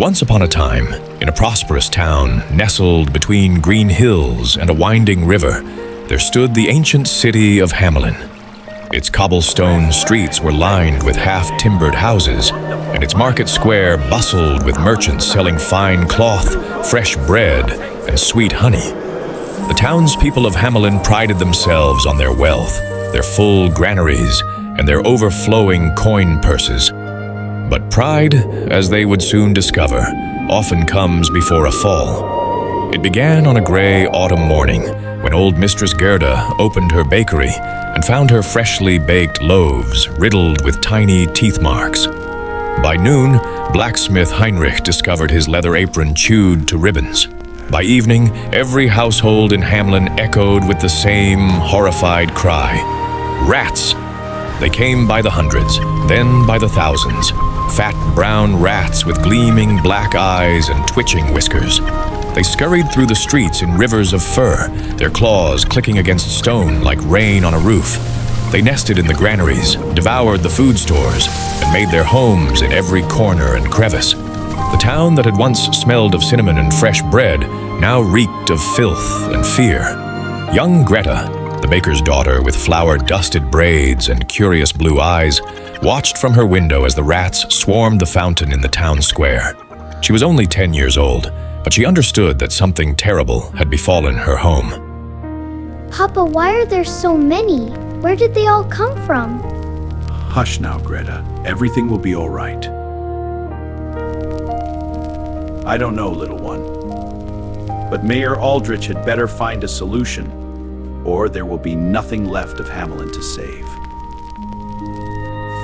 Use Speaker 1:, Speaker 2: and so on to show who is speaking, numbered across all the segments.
Speaker 1: Once upon a time, in a prosperous town nestled between green hills and a winding river, there stood the ancient city of Hamelin. Its cobblestone streets were lined with half-timbered houses, and its market square bustled with merchants selling fine cloth, fresh bread, and sweet honey. The townspeople of Hamelin prided themselves on their wealth, their full granaries, and their overflowing coin purses. But pride, as they would soon discover, often comes before a fall. It began on a gray autumn morning when old Mistress Greta opened her bakery and found her freshly baked loaves riddled with tiny teeth marks. By noon, blacksmith Heinrich discovered his leather apron chewed to ribbons. By evening, every household in Hamelin echoed with the same horrified cry: "Rats!" They came by the hundreds, then by the thousands. Fat brown rats with gleaming black eyes and twitching whiskers. They scurried through the streets in rivers of fur, their claws clicking against stone like rain on a roof. They nested in the granaries, devoured the food stores, and made their homes in every corner and crevice. The town that had once smelled of cinnamon and fresh bread now reeked of filth and fear. Young Greta, the baker's daughter with flour-dusted braids and curious blue eyes, watched from her window as the rats swarmed the fountain in the town square. She was only 10 years old, but she understood that something terrible had befallen her home.
Speaker 2: Papa, why are there so many? Where did they all come from?
Speaker 3: Hush now, Greta. Everything will be all right. I don't know, little one. But Mayor Aldrich had better find a solution, or there will be nothing left of Hamelin to save.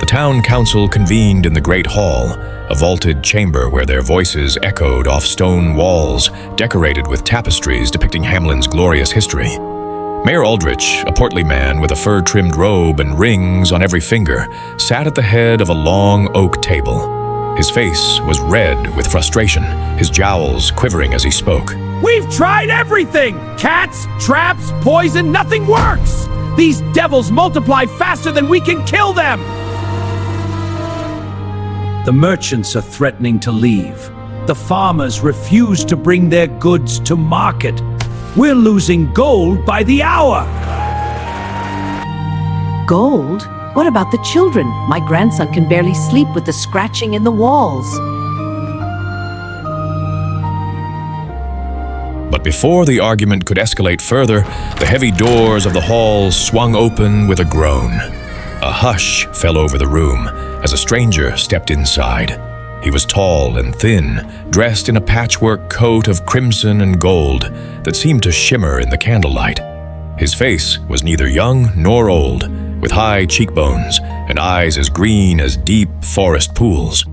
Speaker 1: The town council convened in the great hall, a vaulted chamber where their voices echoed off stone walls decorated with tapestries depicting Hamelin's glorious history. Mayor Aldrich, a portly man with a fur-trimmed robe and rings on every finger, sat at the head of a long oak table. His face was red with frustration, his jowls quivering as he spoke.
Speaker 4: We've tried everything! Cats, traps, poison, nothing works! These devils multiply faster than we can kill them! The merchants are threatening to leave. The farmers refuse to bring their goods to market. We're losing gold by the hour!
Speaker 5: Gold? What about the children? My grandson can barely sleep with the scratching in the walls.
Speaker 1: But before the argument could escalate further, the heavy doors of the hall swung open with a groan. A hush fell over the room as a stranger stepped inside. He was tall and thin, dressed in a patchwork coat of crimson and gold that seemed to shimmer in the candlelight. His face was neither young nor old, with high cheekbones and eyes as green as deep forest pools.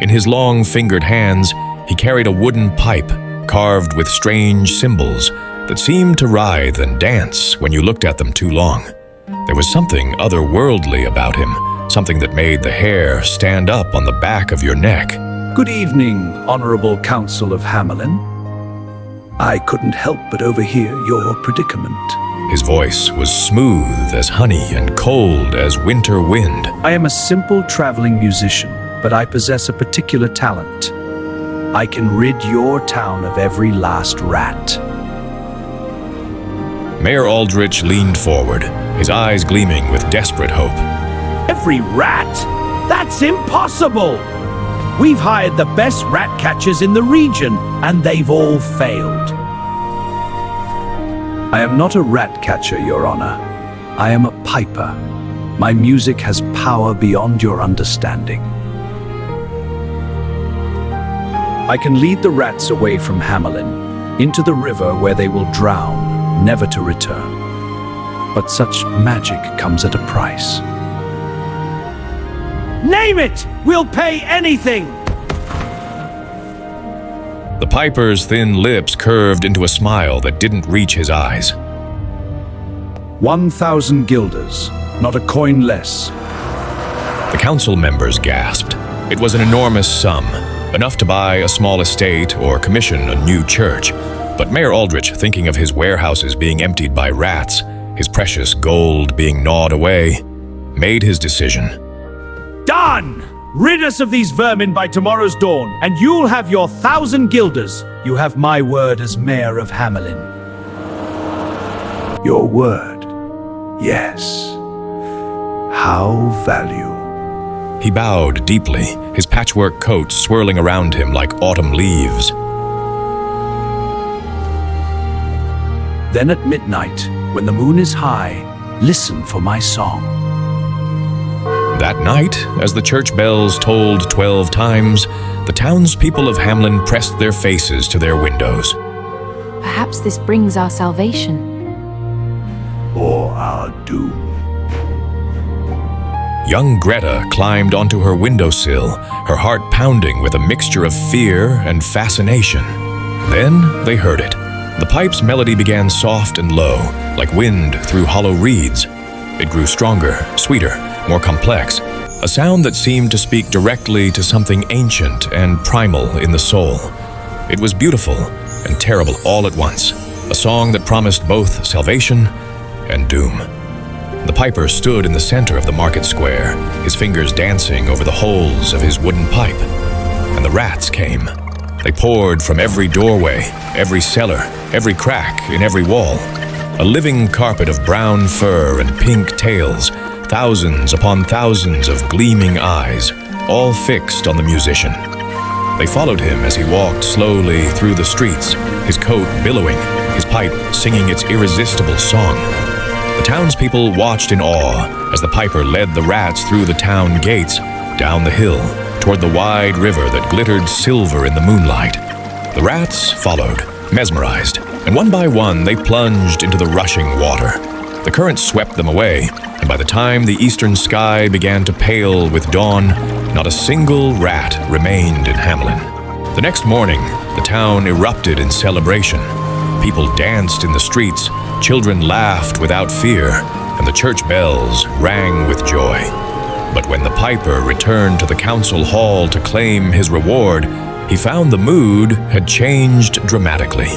Speaker 1: In his long-fingered hands, he carried a wooden pipe carved with strange symbols that seemed to writhe and dance when you looked at them too long. There was something otherworldly about him, something that made the hair stand up on the back of your neck.
Speaker 3: Good evening, Honorable Council of Hamelin. I couldn't help but overhear your predicament.
Speaker 1: His voice was smooth as honey and cold as winter wind.
Speaker 3: I am a simple traveling musician, but I possess a particular talent. I can rid your town of every last rat.
Speaker 1: Mayor Aldrich leaned forward, his eyes gleaming with desperate hope.
Speaker 4: Every rat? That's impossible! We've hired the best rat catchers in the region, and they've all failed.
Speaker 3: I am not a rat catcher, Your Honor. I am a piper. My music has power beyond your understanding. I can lead the rats away from Hamelin, into the river where they will drown, never to return. But such magic comes at a price.
Speaker 4: Name it! We'll pay anything!
Speaker 1: The piper's thin lips curved into a smile that didn't reach his eyes.
Speaker 3: 1,000 guilders, not a coin less.
Speaker 1: The council members gasped. It was an enormous sum, enough to buy a small estate or commission a new church. But Mayor Aldrich, thinking of his warehouses being emptied by rats, his precious gold being gnawed away, made his decision.
Speaker 4: Done! Rid us of these vermin by tomorrow's dawn, and you'll have your 1,000 guilders. You have my word as mayor of Hamelin.
Speaker 3: Your word? Yes. How value?
Speaker 1: He bowed deeply, his patchwork coat swirling around him like autumn leaves.
Speaker 3: Then at midnight, when the moon is high, listen for my song.
Speaker 1: That night, as the church bells tolled 12 times, the townspeople of Hamelin pressed their faces to their windows.
Speaker 6: Perhaps this brings our salvation.
Speaker 3: Or our doom.
Speaker 1: Young Greta climbed onto her windowsill, her heart pounding with a mixture of fear and fascination. Then they heard it. The pipe's melody began soft and low, like wind through hollow reeds. It grew stronger, sweeter, more complex, a sound that seemed to speak directly to something ancient and primal in the soul. It was beautiful and terrible all at once, a song that promised both salvation and doom. The piper stood in the center of the market square, his fingers dancing over the holes of his wooden pipe. And the rats came. They poured from every doorway, every cellar, every crack in every wall. A living carpet of brown fur and pink tails, thousands upon thousands of gleaming eyes, all fixed on the musician. They followed him as he walked slowly through the streets, his coat billowing, his pipe singing its irresistible song. The townspeople watched in awe as the piper led the rats through the town gates, down the hill, toward the wide river that glittered silver in the moonlight. The rats followed, mesmerized, and one by one they plunged into the rushing water. The current swept them away, and by the time the eastern sky began to pale with dawn, not a single rat remained in Hamelin. The next morning, the town erupted in celebration. People danced in the streets, children laughed without fear, and the church bells rang with joy. But when the piper returned to the council hall to claim his reward, he found the mood had changed dramatically.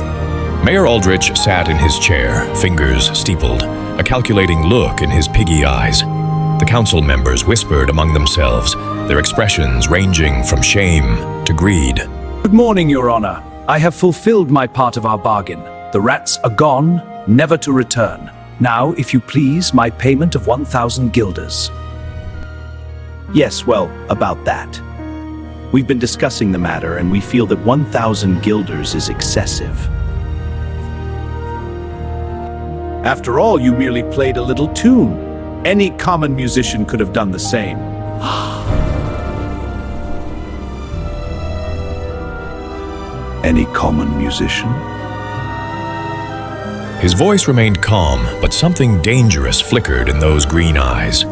Speaker 1: Mayor Aldrich sat in his chair, fingers steepled, a calculating look in his piggy eyes. The council members whispered among themselves, their expressions ranging from shame to greed.
Speaker 3: Good morning, Your Honor. I have fulfilled my part of our bargain. The rats are gone, never to return. Now, if you please, my payment of 1,000 guilders.
Speaker 7: Yes, well, about that. We've been discussing the matter, and we feel that 1,000 guilders is excessive. After all, you merely played a little tune. Any common musician could have done the same.
Speaker 3: Any common musician?
Speaker 1: His voice remained calm, but something dangerous flickered in those green eyes.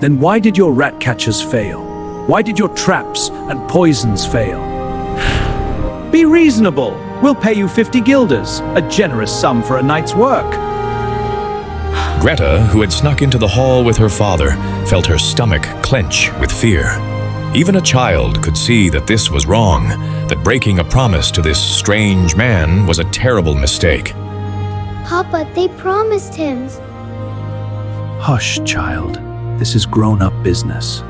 Speaker 3: Then why did your rat catchers fail? Why did your traps and poisons fail?
Speaker 7: Be reasonable. We'll pay you 50 guilders, a generous sum for a night's work.
Speaker 1: Greta, who had snuck into the hall with her father, felt her stomach clench with fear. Even a child could see that this was wrong, that breaking a promise to this strange man was a terrible mistake.
Speaker 2: Papa, they promised him.
Speaker 3: Hush, child. This is grown-up business.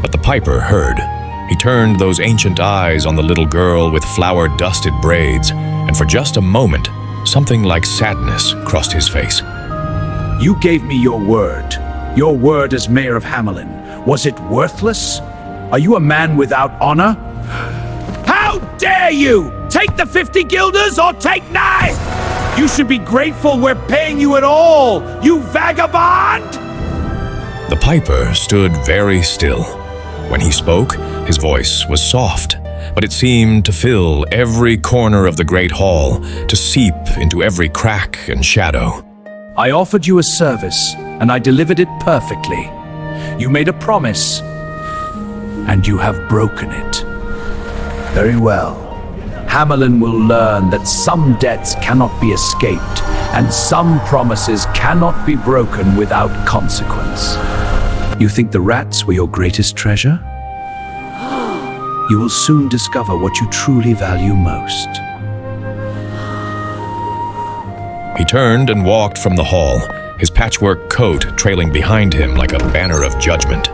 Speaker 1: But the piper heard. He turned those ancient eyes on the little girl with flower-dusted braids, and for just a moment, something like sadness crossed his face.
Speaker 7: You gave me your word as mayor of Hamelin. Was it worthless? Are you a man without honor? How dare you! Take the 50 guilders or take 9! You should be grateful we're paying you at all, you vagabond!
Speaker 1: The piper stood very still. When he spoke, his voice was soft, but it seemed to fill every corner of the great hall, to seep into every crack and shadow.
Speaker 3: I offered you a service, and I delivered it perfectly. You made a promise, and you have broken it. Very well. Hamelin will learn that some debts cannot be escaped, and some promises cannot be broken without consequence. You think the rats were your greatest treasure? You will soon discover what you truly value most.
Speaker 1: He turned and walked from the hall, his patchwork coat trailing behind him like a banner of judgment.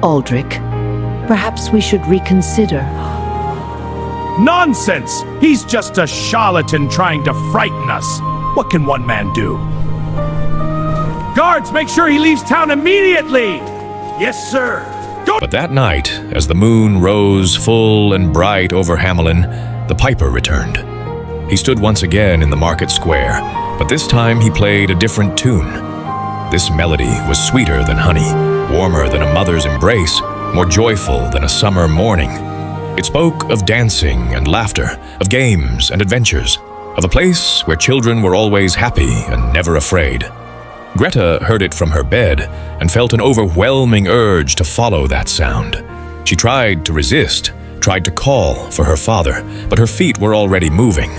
Speaker 5: Aldrich, perhaps we should reconsider.
Speaker 7: Nonsense! He's just a charlatan trying to frighten us. What can one man do? Guards, make sure he leaves town immediately! Yes, sir. Go!
Speaker 1: But that night, as the moon rose full and bright over Hamelin, the piper returned. He stood once again in the market square, but this time he played a different tune. This melody was sweeter than honey, warmer than a mother's embrace, more joyful than a summer morning. It spoke of dancing and laughter, of games and adventures, of a place where children were always happy and never afraid. Greta heard it from her bed and felt an overwhelming urge to follow that sound. She tried to resist, tried to call for her father, but her feet were already moving.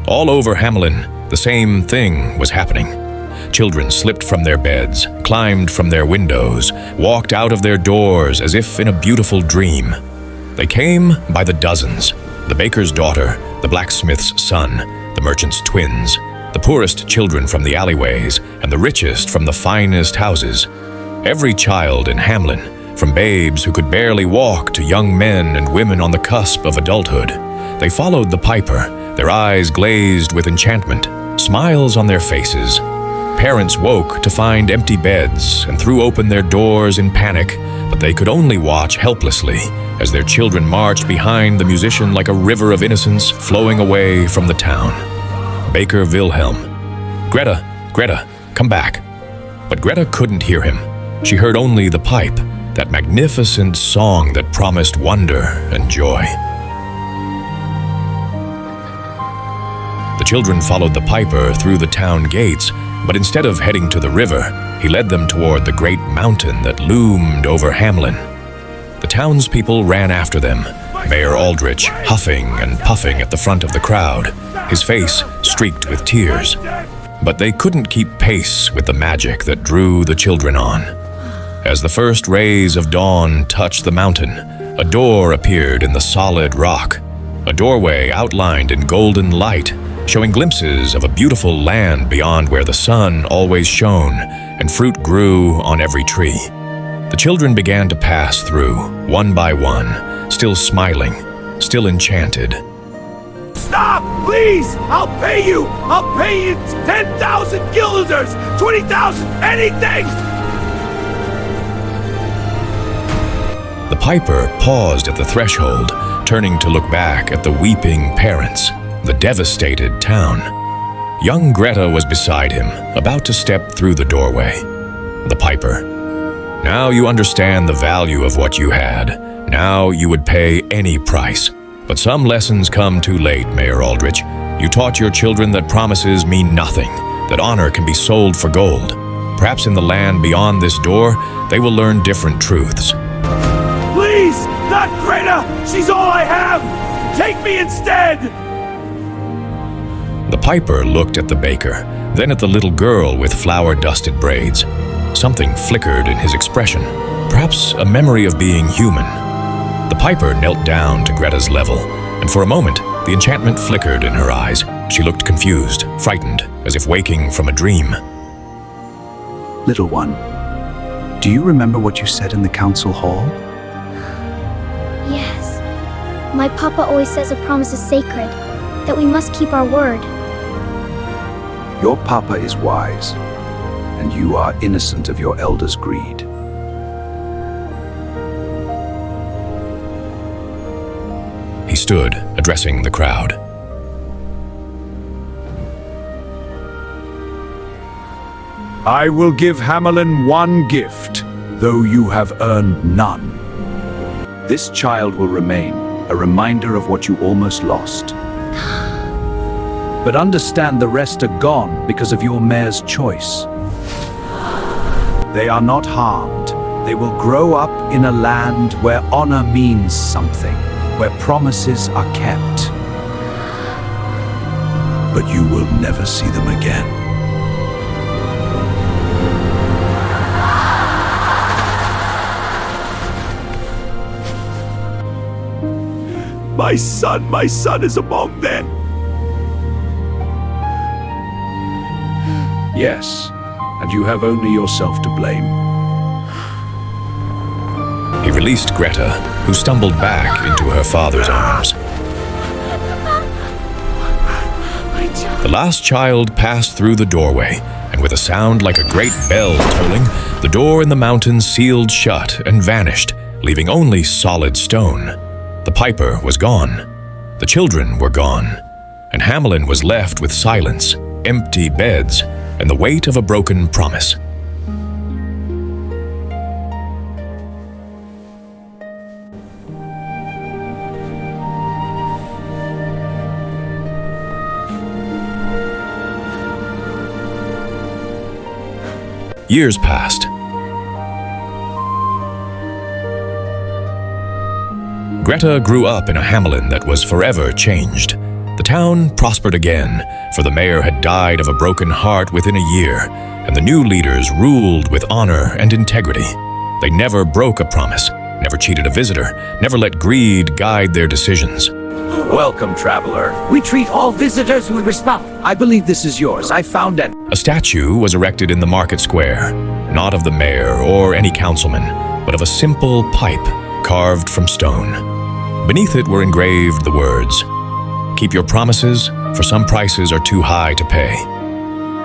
Speaker 1: All over Hamelin, the same thing was happening. Children slipped from their beds, climbed from their windows, walked out of their doors as if in a beautiful dream. They came by the dozens: the baker's daughter, the blacksmith's son, the merchant's twins, the poorest children from the alleyways, and the richest from the finest houses. Every child in Hamelin, from babes who could barely walk to young men and women on the cusp of adulthood. They followed the piper, their eyes glazed with enchantment, smiles on their faces. Parents woke to find empty beds and threw open their doors in panic, but they could only watch helplessly as their children marched behind the musician like a river of innocence flowing away from the town. Baker Wilhelm. Greta, Greta, come back. But Greta couldn't hear him. She heard only the pipe, that magnificent song that promised wonder and joy. The children followed the piper through the town gates, but instead of heading to the river, he led them toward the great mountain that loomed over Hamelin. The townspeople ran after them, Mayor Aldrich huffing and puffing at the front of the crowd, his face streaked with tears. But they couldn't keep pace with the magic that drew the children on. As the first rays of dawn touched the mountain, a door appeared in the solid rock, a doorway outlined in golden light, showing glimpses of a beautiful land beyond where the sun always shone and fruit grew on every tree. The children began to pass through, one by one, still smiling, still enchanted.
Speaker 7: Stop! Please! I'll pay you! I'll pay you 10,000 guilders! 20,000! Anything!
Speaker 1: The piper paused at the threshold, turning to look back at the weeping parents, the devastated town. Young Greta was beside him, about to step through the doorway. The piper. Now you understand the value of what you had. Now you would pay any price. But some lessons come too late, Mayor Aldrich. You taught your children that promises mean nothing, that honor can be sold for gold. Perhaps in the land beyond this door, they will learn different truths.
Speaker 7: Please! Not Greta! She's all I have! Take me instead!
Speaker 1: The piper looked at the baker, then at the little girl with flour-dusted braids. Something flickered in his expression, perhaps a memory of being human. The piper knelt down to Greta's level, and for a moment, the enchantment flickered in her eyes. She looked confused, frightened, as if waking from a dream.
Speaker 3: Little one, do you remember what you said in the council hall?
Speaker 2: Yes. My papa always says a promise is sacred, that we must keep our word.
Speaker 3: Your papa is wise, and you are innocent of your elder's greed.
Speaker 1: He stood, addressing the crowd.
Speaker 7: I will give Hamelin one gift, though you have earned none.
Speaker 3: This child will remain a reminder of what you almost lost. But understand the rest are gone because of your mayor's choice. They are not harmed. They will grow up in a land where honor means something, where promises are kept. But you will never see them again.
Speaker 7: My son is among them.
Speaker 3: Yes, and you have only yourself to blame.
Speaker 1: He released Greta, who stumbled back into her father's arms. The last child passed through the doorway, and with a sound like a great bell tolling, the door in the mountain sealed shut and vanished, leaving only solid stone. The piper was gone. The children were gone. And Hamelin was left with silence, empty beds, and the weight of a broken promise. Years passed. Greta grew up in a Hamelin that was forever changed. The town prospered again, for the mayor had died of a broken heart within a year, and the new leaders ruled with honor and integrity. They never broke a promise, never cheated a visitor, never let greed guide their decisions.
Speaker 7: Welcome, traveler. We treat all visitors with respect. I believe this is yours. I found it.
Speaker 1: A statue was erected in the market square, not of the mayor or any councilman, but of a simple pipe carved from stone. Beneath it were engraved the words, "Keep your promises, for some prices are too high to pay."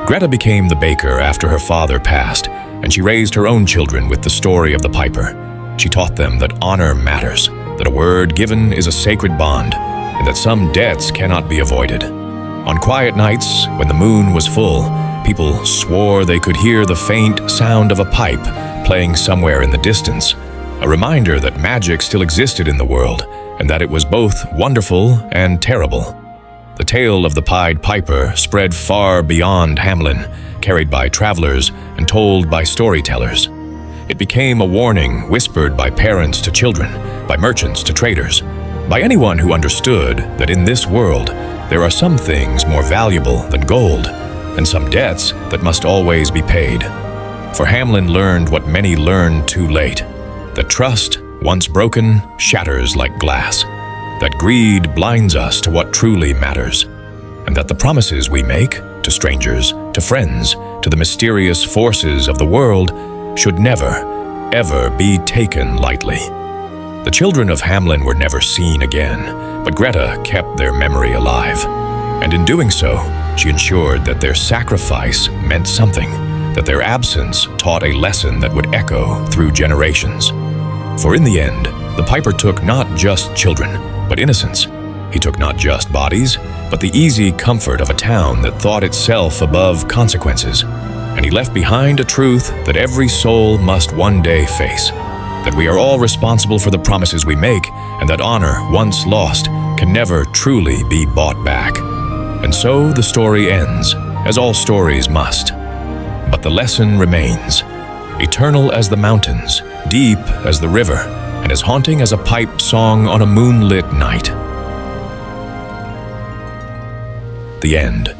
Speaker 1: Greta became the baker after her father passed, and she raised her own children with the story of the piper. She taught them that honor matters, that a word given is a sacred bond, and that some debts cannot be avoided. On quiet nights, when the moon was full, people swore they could hear the faint sound of a pipe playing somewhere in the distance, a reminder that magic still existed in the world, and that it was both wonderful and terrible. The tale of the Pied Piper spread far beyond Hamelin, carried by travelers and told by storytellers. It became a warning whispered by parents to children, by merchants to traders, by anyone who understood that in this world there are some things more valuable than gold, and some debts that must always be paid. For Hamelin learned what many learned too late, that trust, once broken, shatters like glass, that greed blinds us to what truly matters, and that the promises we make to strangers, to friends, to the mysterious forces of the world should never, ever be taken lightly. The children of Hamelin were never seen again, but Greta kept their memory alive. And in doing so, she ensured that their sacrifice meant something, that their absence taught a lesson that would echo through generations. For in the end, the piper took not just children, but innocence. He took not just bodies, but the easy comfort of a town that thought itself above consequences. And he left behind a truth that every soul must one day face, that we are all responsible for the promises we make, and that honor, once lost, can never truly be bought back. And so the story ends, as all stories must. But the lesson remains, eternal as the mountains, deep as the river, and as haunting as a piped song on a moonlit night. The end.